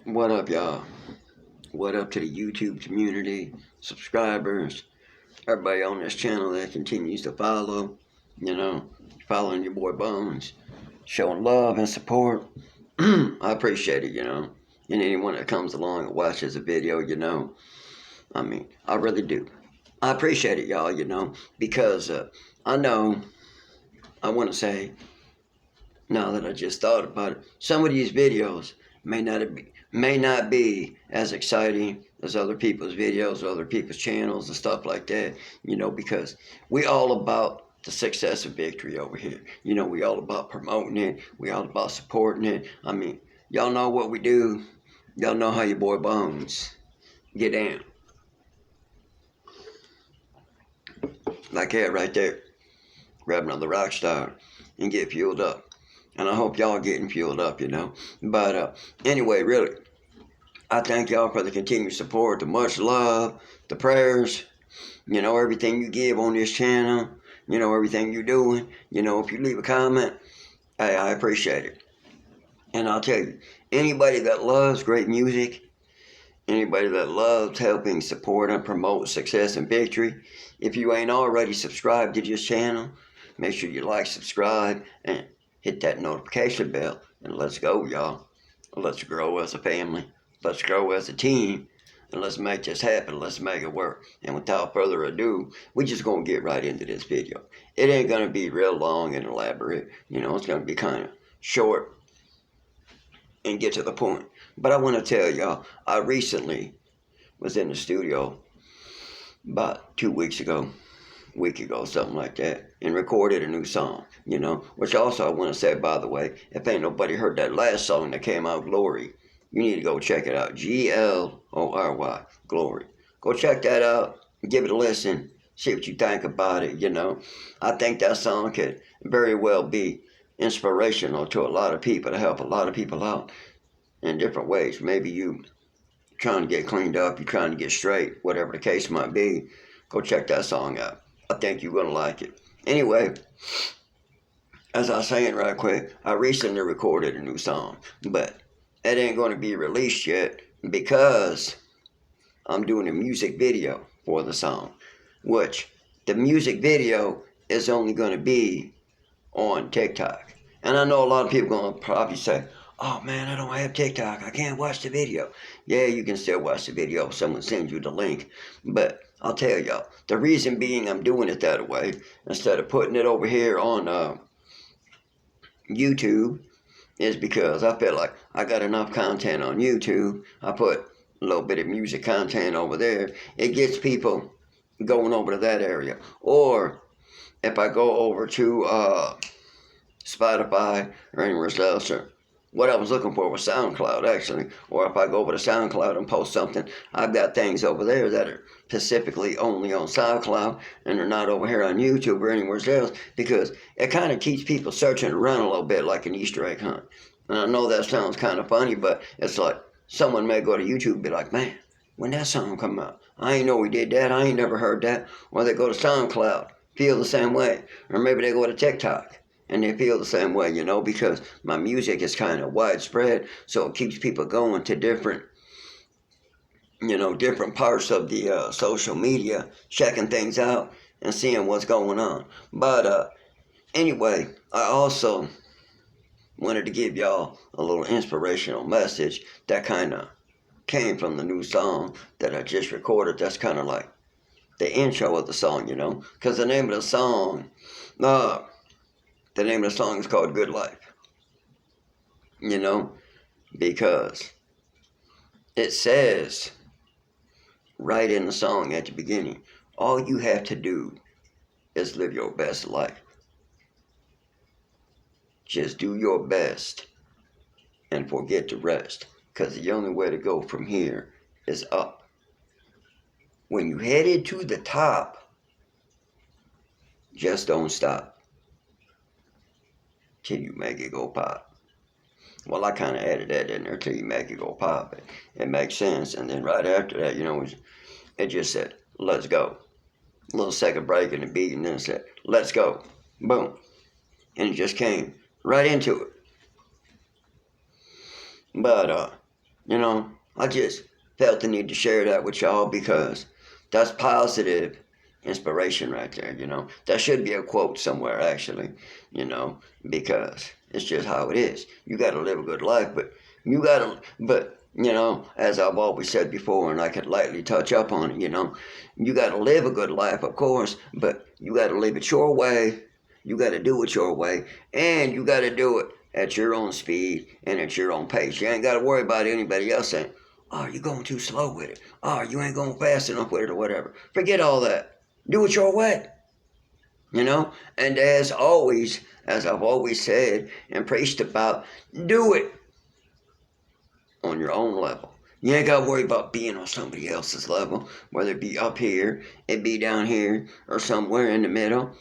What up, y'all? What up to the YouTube community, subscribers, everybody on this channel that continues to follow, following your boy Bones, showing love and support. I appreciate it, and anyone that comes along and watches a video, I really do. I appreciate it, y'all, because I know, I want to say, now that I just thought about it, some of these videos may not be as exciting as other people's videos, or other people's channels and stuff like that, because we all about the success of victory over here. We all about promoting it. We all about supporting it. Y'all know what we do. Y'all know how your boy Bones get down. Like that right there. Grab another rock star and get fueled up. And I hope y'all getting fueled up, But anyway, really, I thank y'all for the continued support, the much love, the prayers, everything you give on this channel, everything you're doing. If you leave a comment, hey, I appreciate it. And I'll tell you, anybody that loves great music, anybody that loves helping support and promote success and victory, if you ain't already subscribed to this channel, make sure you like, subscribe, and hit that notification bell. And let's go, y'all. Let's grow as a family. Let's grow as a team. And let's make this happen. Let's make it work. And without further ado, we just going to get right into this video. It ain't going to be real long and elaborate. It's going to be kind of short and get to the point. But I want to tell y'all, I recently was in the studio about 2 weeks ago, week ago, something like that, and recorded a new song, which also I want to say, by the way, if ain't nobody heard that last song that came out, Glory, you need to go check it out. Glory, Glory. Go check that out, give it a listen, see what you think about it, I think that song could very well be inspirational to a lot of people, to help a lot of people out in different ways. Maybe you trying to get cleaned up, you're trying to get straight, whatever the case might be, go check that song out. I think you're going to like it. Anyway, as I was saying right quick, I recently recorded a new song, but it ain't going to be released yet because I'm doing a music video for the song, which the music video is only going to be on TikTok. And I know a lot of people going to probably say, oh man, I don't have TikTok, I can't watch the video. Yeah, you can still watch the video if someone sends you the link. But I'll tell y'all, the reason being I'm doing it that way, instead of putting it over here on YouTube, is because I feel like I got enough content on YouTube. I put a little bit of music content over there. It gets people going over to that area. Or if I go over to Spotify or anywhere else, or what I was looking for was SoundCloud, actually. Or if I go over to SoundCloud and post something, I've got things over there that are specifically only on SoundCloud, and they're not over here on YouTube or anywhere else, because it kind of keeps people searching around a little bit like an Easter egg hunt. And I know that sounds kind of funny, but it's like someone may go to YouTube and be like, man, when that song come out? I ain't know we did that. I ain't never heard that. Or they go to SoundCloud, feel the same way. Or maybe they go to TikTok and they feel the same way, because my music is kind of widespread, so it keeps people going to different parts of the social media, checking things out and seeing what's going on. But anyway, I also wanted to give y'all a little inspirational message that kind of came from the new song that I just recorded. That's kind of like the intro of the song, because the name of the song, is called Good Life, because it says right in the song at the beginning, all you have to do is live your best life. Just do your best and forget the rest, because the only way to go from here is up. When you headed to the top, just don't stop till you make it go pop. Well, I kind of added that in there, till you make it go pop. It makes sense. And then right after that, it just said, let's go. A little second break in the beat, and then it said, let's go. Boom. And it just came right into it. But You know, I just felt the need to share that with y'all because that's positive inspiration right there, you know. That should be a quote somewhere, actually, you know, because it's just how it is. You got to live a good life, you know, as I've always said before, and I could lightly touch up on it, you know, you got to live a good life, of course, but you got to live it your way. You got to do it your way, and you got to do it at your own speed and at your own pace. You ain't got to worry about anybody else saying, oh, you're going too slow with it. Oh, you ain't going fast enough with it or whatever. Forget all that. Do it your way, you know? And as always, as I've always said and preached about, do it on your own level. You ain't got to worry about being on somebody else's level, whether it be up here, it be down here, or somewhere in the middle.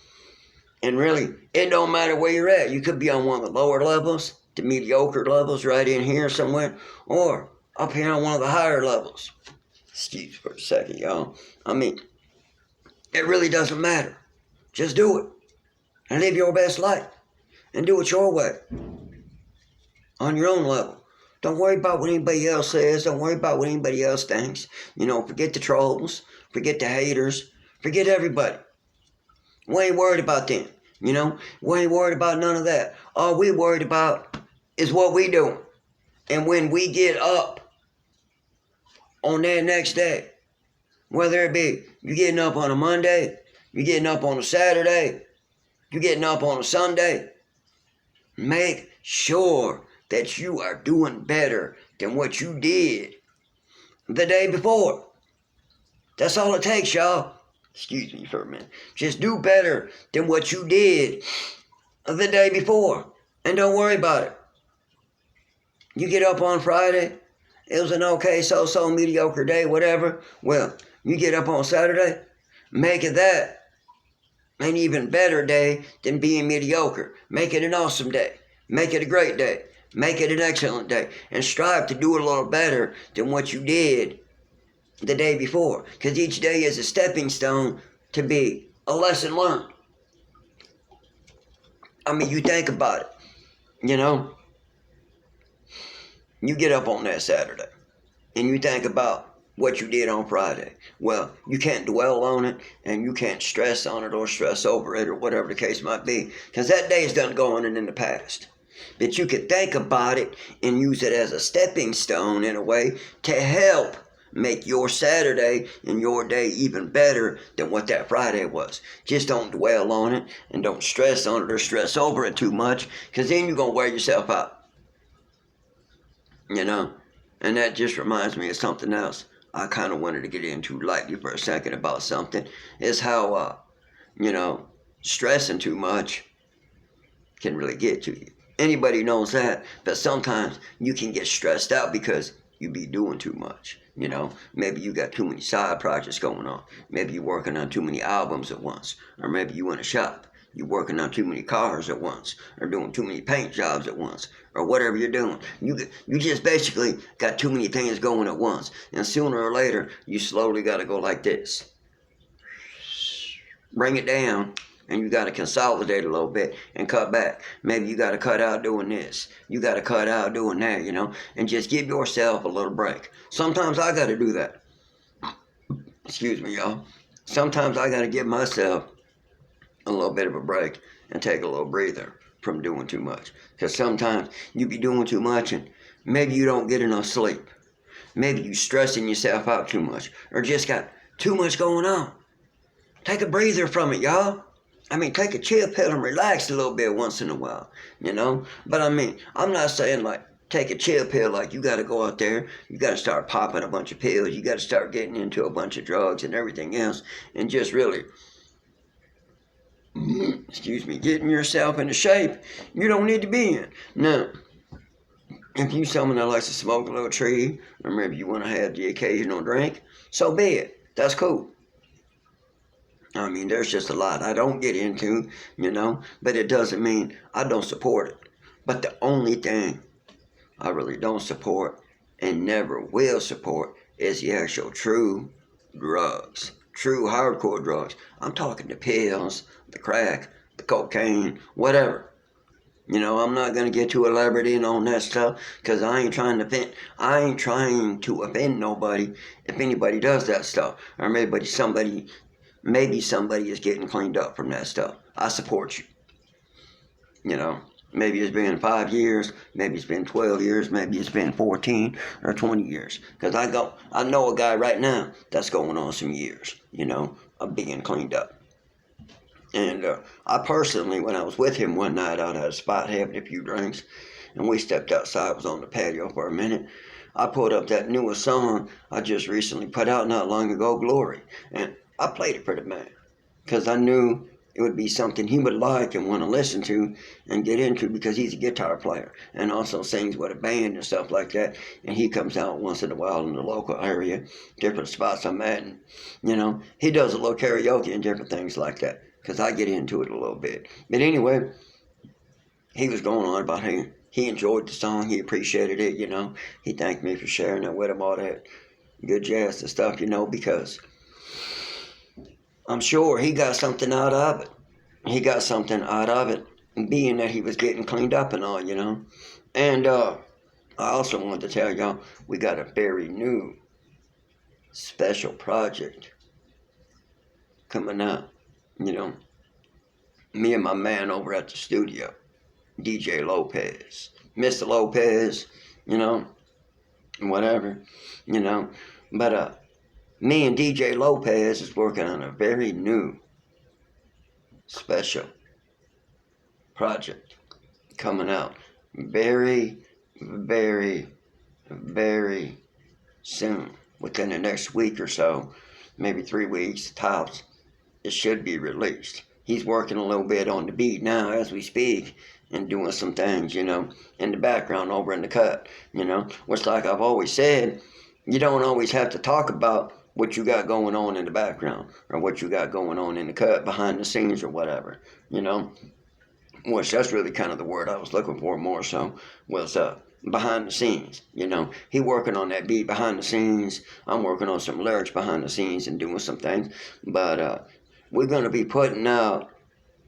And really, it don't matter where you're at. You could be on one of the lower levels, the mediocre levels right in here somewhere, or up here on one of the higher levels. Excuse me for a second, y'all. I mean, it really doesn't matter. Just do it and live your best life and do it your way on your own level. Don't worry about what anybody else says. Don't worry about what anybody else thinks. You know, forget the trolls, forget the haters, forget everybody. We ain't worried about them. You know, we ain't worried about none of that. All we worried about is what we doing. And when we get up on that next day, whether it be you getting up on a Monday, you getting up on a Saturday, you getting up on a Sunday, make sure that you are doing better than what you did the day before. That's all it takes, y'all. Excuse me for a minute. Just do better than what you did the day before. And don't worry about it. You get up on Friday, it was an okay, so mediocre day, whatever. Well, you get up on Saturday, make it that an even better day than being mediocre. Make it an awesome day. Make it a great day. Make it an excellent day. And strive to do it a little better than what you did the day before. Because each day is a stepping stone to be a lesson learned. I mean, you think about it. You know, you get up on that Saturday and you think about what you did on Friday. Well, you can't dwell on it and you can't stress on it or stress over it or whatever the case might be, because that day is done going in the past. But you could think about it and use it as a stepping stone in a way to help make your Saturday and your day even better than what that Friday was. Just don't dwell on it and don't stress on it or stress over it too much, because then you're going to wear yourself out. You know? And that just reminds me of something else I kind of wanted to get into lightly for a second about something, is how, you know, stressing too much can really get to you. Anybody knows that, but sometimes you can get stressed out because you be doing too much. You know, maybe you got too many side projects going on. Maybe you're working on too many albums at once. Or maybe you in a shop. You're working on too many cars at once. Or doing too many paint jobs at once. Or whatever you're doing. You just basically got too many things going at once. And sooner or later, you slowly got to go like this. Bring it down. And you got to consolidate a little bit and cut back. Maybe you got to cut out doing this. You got to cut out doing that, you know. And just give yourself a little break. Sometimes I got to do that. Excuse me, y'all. Sometimes I got to give myself a little bit of a break and take a little breather from doing too much. Because sometimes you be doing too much and maybe you don't get enough sleep. Maybe you stressing yourself out too much. Or just got too much going on. Take a breather from it, y'all. I mean, take a chill pill and relax a little bit once in a while, you know? But I mean, I'm not saying like take a chill pill like you got to go out there, you got to start popping a bunch of pills, you got to start getting into a bunch of drugs and everything else, and just really, excuse me, getting yourself into shape you don't need to be in. Now, if you someone that likes to smoke a little tree, or maybe you want to have the occasional drink, so be it. That's cool. I mean, there's just a lot I don't get into, you know, but it doesn't mean I don't support it. But the only thing I really don't support and never will support is the actual true drugs, true hardcore drugs. I'm talking the pills, the crack, the cocaine, whatever. You know, I'm not gonna get too elaborate in on that stuff because I ain't trying to offend. I ain't trying to offend nobody. If anybody does that stuff, or maybe somebody is getting cleaned up from that stuff. I support you. You know, maybe it's been 5 years, maybe it's been 12 years, maybe it's been 14 or 20 years. Because I know a guy right now that's going on some years. You know, of being cleaned up. And I personally, when I was with him one night out at a spot having a few drinks, and we stepped outside, was on the patio for a minute, I pulled up that newest song I just recently put out not long ago, Glory. And I played it for the man because I knew it would be something he would like and want to listen to and get into because he's a guitar player and also sings with a band and stuff like that. And he comes out once in a while in the local area, different spots I'm at. And, you know, he does a little karaoke and different things like that because I get into it a little bit. But anyway, he was going on about he enjoyed the song, he appreciated it, you know. He thanked me for sharing it with him, all that good jazz and stuff, you know, because I'm sure he got something out of it. He got something out of it, being that he was getting cleaned up and all, you know. And I also wanted to tell y'all we got a very new special project coming out, you know. Me and my man over at the studio, DJ Lopez, Mr. Lopez, you know, whatever, you know. But me and DJ Lopez is working on a very new special project coming out very, very, very soon. Within the next week or so, maybe 3 weeks tops, it should be released. He's working a little bit on the beat now as we speak and doing some things, you know, in the background over in the cut, you know, which like I've always said, you don't always have to talk about what you got going on in the background or what you got going on in the cut behind the scenes or whatever, you know, which that's really kind of the word I was looking for more so was behind the scenes, you know. He working on that beat behind the scenes. I'm working on some lyrics behind the scenes and doing some things, but we're going to be putting out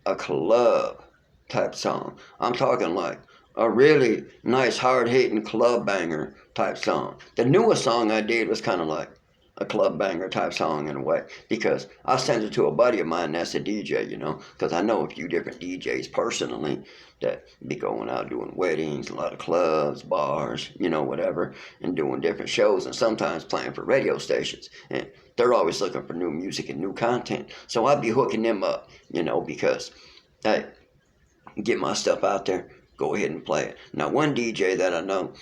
a club type song. I'm talking like a really nice hard hitting club banger type song. The newest song I did was kind of like a club banger type song in a way because I sent it to a buddy of mine that's a DJ, you know, because I know a few different DJs personally that be going out doing weddings, a lot of clubs, bars, you know, whatever, and doing different shows and sometimes playing for radio stations. And they're always looking for new music and new content. So I'd be hooking them up, you know, because, hey, get my stuff out there, go ahead and play it. Now, one DJ that I know,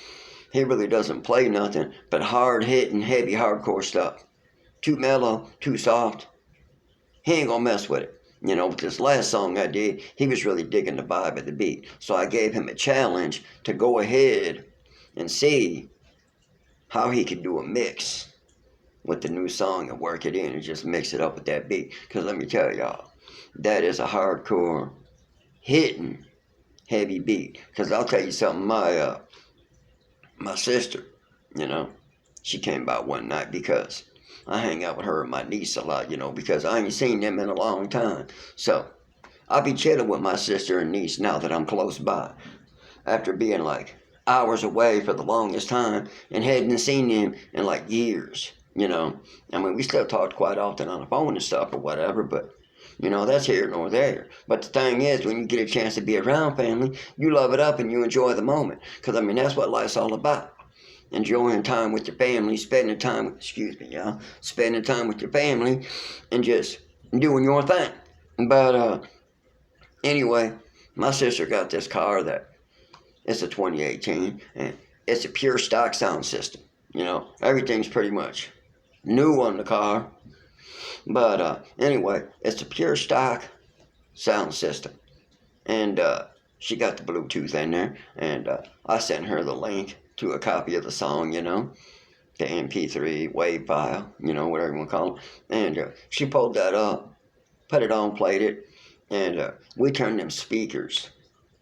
he really doesn't play nothing but hard hitting, heavy, hardcore stuff. Too mellow, too soft. He ain't gonna mess with it. You know, with this last song I did, he was really digging the vibe of the beat. So I gave him a challenge to go ahead and see how he could do a mix with the new song and work it in and just mix it up with that beat. Because let me tell y'all, that is a hardcore, hitting, heavy beat. Because I'll tell you something, my sister, you know, she came by one night because I hang out with her and my niece a lot, you know, because I ain't seen them in a long time. So I'll be chilling with my sister and niece now that I'm close by. After being like hours away for the longest time and hadn't seen them in like years, you know. I mean, we still talked quite often on the phone and stuff or whatever, but you know, that's here nor there. But the thing is, when you get a chance to be around family, you love it up and you enjoy the moment. Because, I mean, that's what life's all about. Enjoying time with your family, spending time, excuse me, y'all, spending time with your family and just doing your thing. But anyway, my sister got this car that it's a 2018 and it's a pure stock sound system. You know, everything's pretty much new on the car. But anyway, it's a pure stock sound system. And she got the Bluetooth in there. And I sent her the link to a copy of the song, you know, the MP3 wave file, you know, whatever you want to call it. And she pulled that up, put it on, played it. And we turned them speakers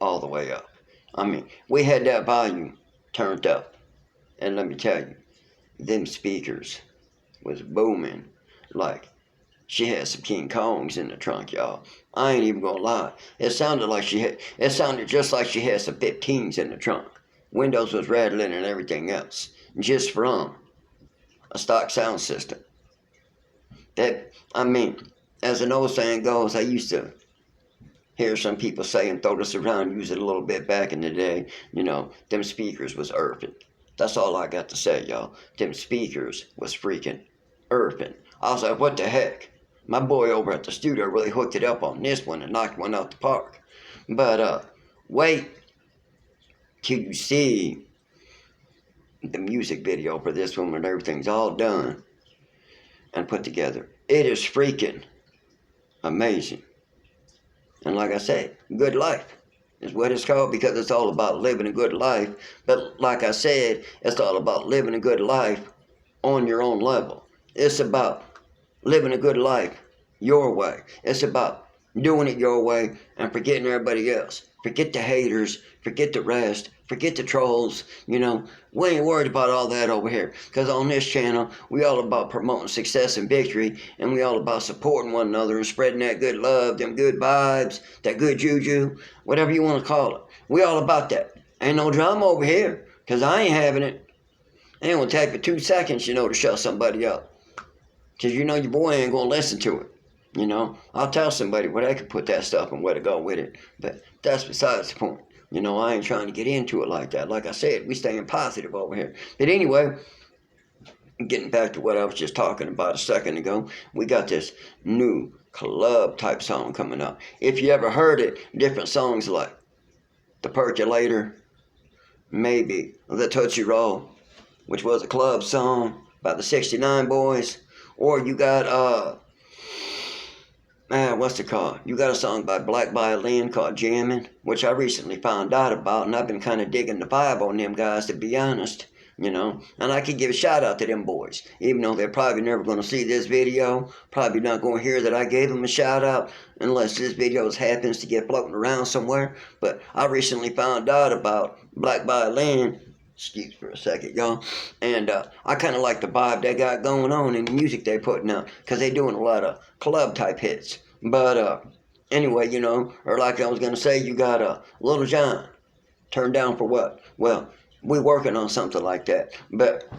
all the way up. I mean, we had that volume turned up. And let me tell you, them speakers was booming like she had some King Kongs in the trunk, y'all. I ain't even gonna lie. It sounded just like she had some 15s in the trunk. Windows was rattling and everything else. Just from a stock sound system. As an old saying goes, I used to hear some people say and throw this around, use it a little bit back in the day, them speakers was earthin'. That's all I got to say, y'all. Them speakers was freaking earthin'. I was like, what the heck? My boy over at the studio really hooked it up on this one and knocked one out the park. But, wait till you see the music video for this one when everything's all done and put together. It is freaking amazing. And like I said, good life is what it's called, because it's all about living a good life. But like I said, it's all about living a good life on your own level. It's about living a good life your way. It's about doing it your way and forgetting everybody else. Forget the haters, forget the rest, forget the trolls, We ain't worried about all that over here. Because on this channel, we all about promoting success and victory, and we all about supporting one another and spreading that good love, them good vibes, that good juju, whatever you want to call it. We all about that. Ain't no drama over here, because I ain't having it. It ain't gonna take you 2 seconds, to shut somebody up. Because your boy ain't gonna listen to it. I'll tell somebody where they can put that stuff and where to go with it. But that's besides the point. I ain't trying to get into it like that. Like I said, we staying positive over here. But anyway, getting back to what I was just talking about a second ago, we got this new club type song coming up. If you ever heard it, different songs like The Percolator, maybe The Tootsie Roll, which was a club song by the 69 Boys, or you got what's it called? You got a song by Black Violin called Jammin', which I recently found out about, and I've been kind of digging the vibe on them guys, to be honest, and I could give a shout out to them boys, even though they're probably never going to see this video, probably not going to hear that I gave them a shout out, unless this video happens to get floating around somewhere. But I recently found out about Black Violin. Excuse for a second, y'all. And I kind of like the vibe they got going on in the music they putting out, because they doing a lot of club type hits. But anyway, or like I was going to say, you got Little John, Turned Down for What? Well, we working on something like that. But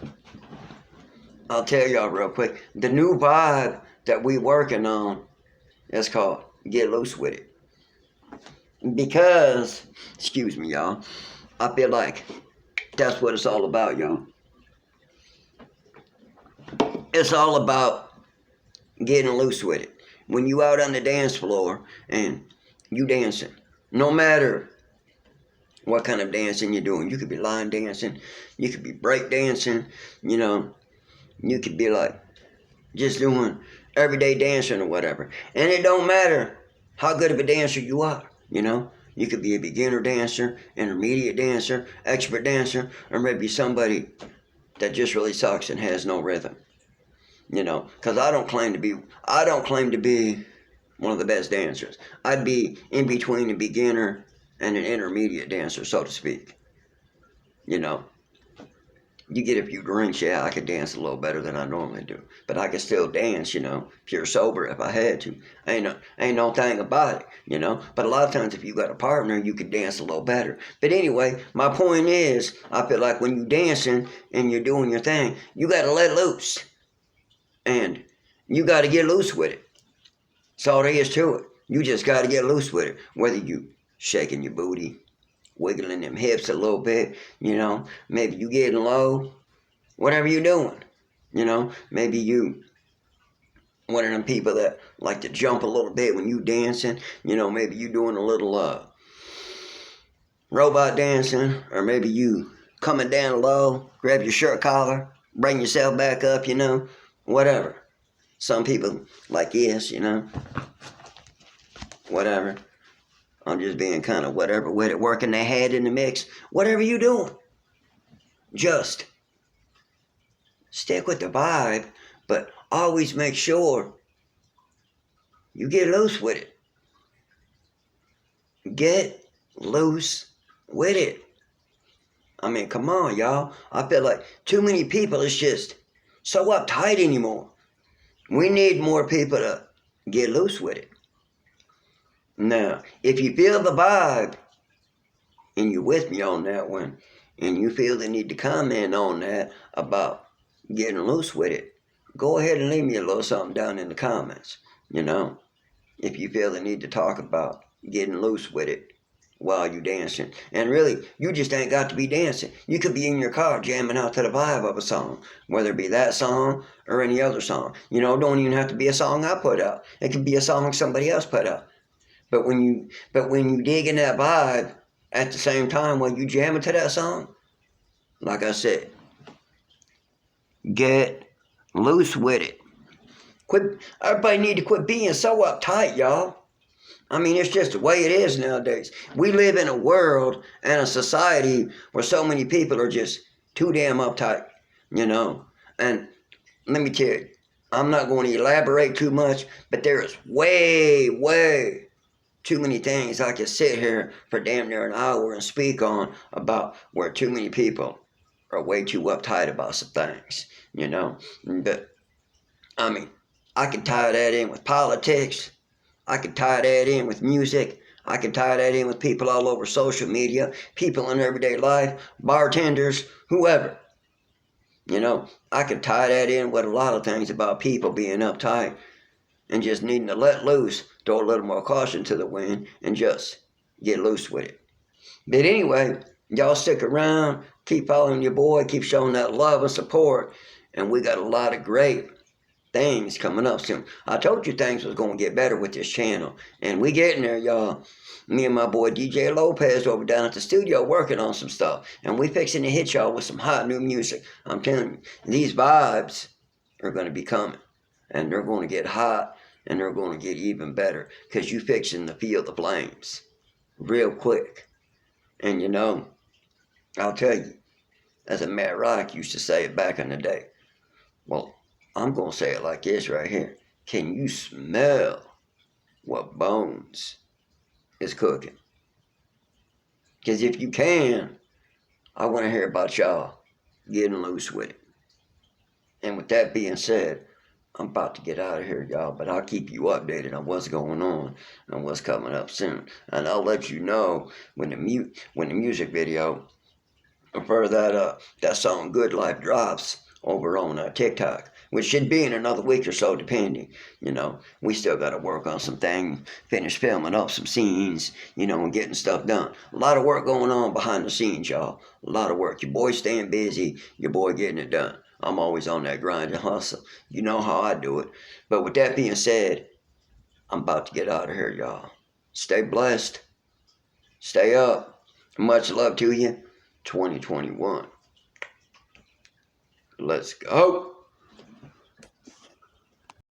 I'll tell y'all real quick, the new vibe that we working on is called Get Loose With It. Because, excuse me, y'all, I feel like that's what it's all about, y'all. It's all about getting loose with it. When you out on the dance floor and you dancing, no matter what kind of dancing you're doing, you could be line dancing, you could be break dancing, you could be like just doing everyday dancing or whatever. And it don't matter how good of a dancer you are, You could be a beginner dancer, intermediate dancer, expert dancer, or maybe somebody that just really sucks and has no rhythm. Because I don't claim to be one of the best dancers. I'd be in between a beginner and an intermediate dancer, so to speak. You get a few drinks, yeah, I could dance a little better than I normally do. But I could still dance, pure sober if I had to. Ain't no thing about it, But a lot of times if you got a partner, you could dance a little better. But anyway, my point is, I feel like when you dancing and you're doing your thing, you got to let loose. And you got to get loose with it. That's all there is to it. You just got to get loose with it. Whether you shaking your booty, wiggling them hips a little bit, maybe you getting low, whatever you doing, maybe you one of them people that like to jump a little bit when you dancing, maybe you doing a little robot dancing, or maybe you coming down low, grab your shirt collar, bring yourself back up, whatever. Some people like yes, whatever. I'm just being kind of whatever with it, working their head in the mix. Whatever you doing, just stick with the vibe, but always make sure you get loose with it. Get loose with it. Come on, y'all. I feel like too many people is just so uptight anymore. We need more people to get loose with it. Now, if you feel the vibe, and you're with me on that one, and you feel the need to comment on that about getting loose with it, go ahead and leave me a little something down in the comments, you know, if you feel the need to talk about getting loose with it while you dancing. And really, you just ain't got to be dancing. You could be in your car jamming out to the vibe of a song, whether it be that song or any other song. You know, don't even have to be a song I put out. It could be a song somebody else put out. But when you dig in that vibe at the same time while you jamming to that song, like I said, get loose with it. Quit. Everybody need to quit being so uptight, y'all. I mean, it's just the way it is nowadays. We live in a world and a society where so many people are just too damn uptight, you know. And let me tell you, I'm not going to elaborate too much, but there is way too many things I could sit here for damn near an hour and speak on about where too many people are way too uptight about some things, you know. But, I mean, I could tie that in with politics. I could tie that in with music. I could tie that in with people all over social media, people in everyday life, bartenders, whoever. You know, I could tie that in with a lot of things about people being uptight and just needing to let loose, throw a little more caution to the wind, and just get loose with it. But anyway, y'all stick around, keep following your boy, keep showing that love and support, and we got a lot of great things coming up soon. I told you things was going to get better with this channel, and we getting there, y'all. Me and my boy DJ Lopez over down at the studio working on some stuff, and we fixing to hit y'all with some hot new music. I'm telling you, these vibes are going to be coming, and they're going to get hot, and they're going to get even better, because you fixing to feel the flames real quick. And you know, I'll tell you, as a Matt Rock used to say it back in the day, well, I'm going to say it like this right here. Can you smell what Bones is cooking? Because if you can, I want to hear about y'all getting loose with it. And with that being said, I'm about to get out of here, y'all, but I'll keep you updated on what's going on and what's coming up soon. And I'll let you know when the music video for that song Good Life drops over on TikTok, which should be in another week or so, depending. You know, we still got to work on some things, finish filming up some scenes, you know, and getting stuff done. A lot of work going on behind the scenes, y'all. A lot of work. Your boy staying busy, your boy getting it done. I'm always on that grind and hustle. You know how I do it. But with that being said, I'm about to get out of here, y'all. Stay blessed. Stay up. Much love to you. 2021. Let's go.